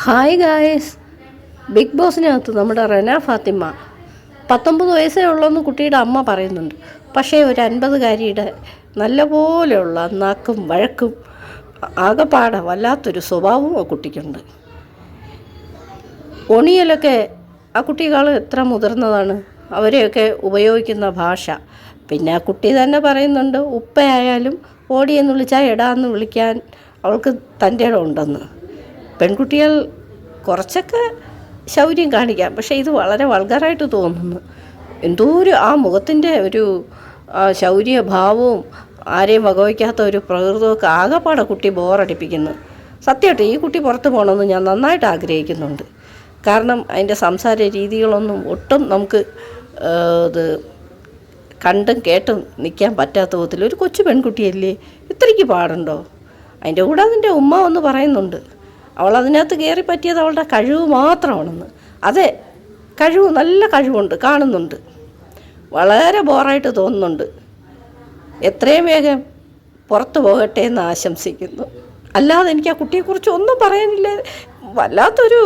Hi guys. Big ബോസിനകത്ത് നമ്മുടെ റെന ഫാത്തിമ 19 വയസ്സേ ഉള്ളൂന്ന് കുട്ടിയുടെ അമ്മ പറയുന്നുണ്ട്. പക്ഷേ ഒരു 50-കാരിയുടെ നല്ല പോലെയുള്ള നാക്കും വഴക്കും ആകെപ്പാടെ വല്ലാത്തൊരു സ്വഭാവവും ആ കുട്ടിക്കുണ്ട്. ഒണിയലൊക്കെ ആ കുട്ടികൾ എത്ര മുതിർന്നതാണ്, അവരെയൊക്കെ ഉപയോഗിക്കുന്ന ഭാഷ. പിന്നെ ആ കുട്ടി തന്നെ പറയുന്നുണ്ട്, ഉപ്പയായാലും ഓടിയെന്ന് വിളിച്ചാൽ എടാന്ന് വിളിക്കാൻ അവൾക്ക് തൻ്റെ ഇടം ഉണ്ടെന്ന്. പെൺകുട്ടികൾ കുറച്ചൊക്കെ ശൗര്യം കാണിക്കാം, പക്ഷേ ഇത് വളരെ വൾഗറായിട്ട് തോന്നുന്നു. എന്തോ ആ മുഖത്തിൻ്റെ ഒരു ശൗര്യഭാവവും ആരെയും വകവയ്ക്കാത്ത ഒരു പ്രകൃതമൊക്കെ ആകെപ്പാടെ കുട്ടി ബോറടിപ്പിക്കുന്നു. സത്യമായിട്ട് ഈ കുട്ടി പുറത്ത് പോകണമെന്ന് ഞാൻ നന്നായിട്ട് ആഗ്രഹിക്കുന്നുണ്ട്. കാരണം അതിൻ്റെ സംസാര രീതികളൊന്നും ഒട്ടും നമുക്ക് ഇത് കണ്ടും കേട്ടും നിൽക്കാൻ പറ്റാത്ത വിധത്തിൽ. ഒരു കൊച്ചു പെൺകുട്ടിയല്ലേ, ഇത്രയ്ക്ക് പാടുണ്ടോ? അതിൻ്റെ കൂടെ അതിൻ്റെ ഉമ്മ ഒന്ന് പറയുന്നുണ്ട്, അവൾ അതിനകത്ത് കയറി പറ്റിയത് അവളുടെ കഴിവ് മാത്രമാണെന്ന്. അതെ, കഴിവ്, നല്ല കഴിവുണ്ട്, കാണുന്നുണ്ട്. വളരെ ബോറായിട്ട് തോന്നുന്നുണ്ട്. എത്രയും വേഗം പുറത്തു പോകട്ടെ എന്ന് ആശംസിക്കുന്നു. അല്ലാതെ എനിക്ക് ആ കുട്ടിയെക്കുറിച്ച് ഒന്നും പറയാനില്ല. വല്ലാത്തൊരു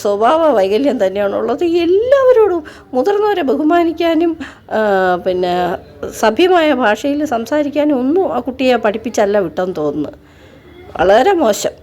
സ്വഭാവ വൈകല്യം തന്നെയാണുള്ളത്. എല്ലാവരോടും മുതിർന്നവരെ ബഹുമാനിക്കാനും പിന്നെ സഭ്യമായ ഭാഷയിൽ സംസാരിക്കാനും ഒന്നും ആ കുട്ടിയെ പഠിപ്പിച്ചല്ല വിട്ടെന്ന് തോന്നുന്നു. വളരെ മോശം.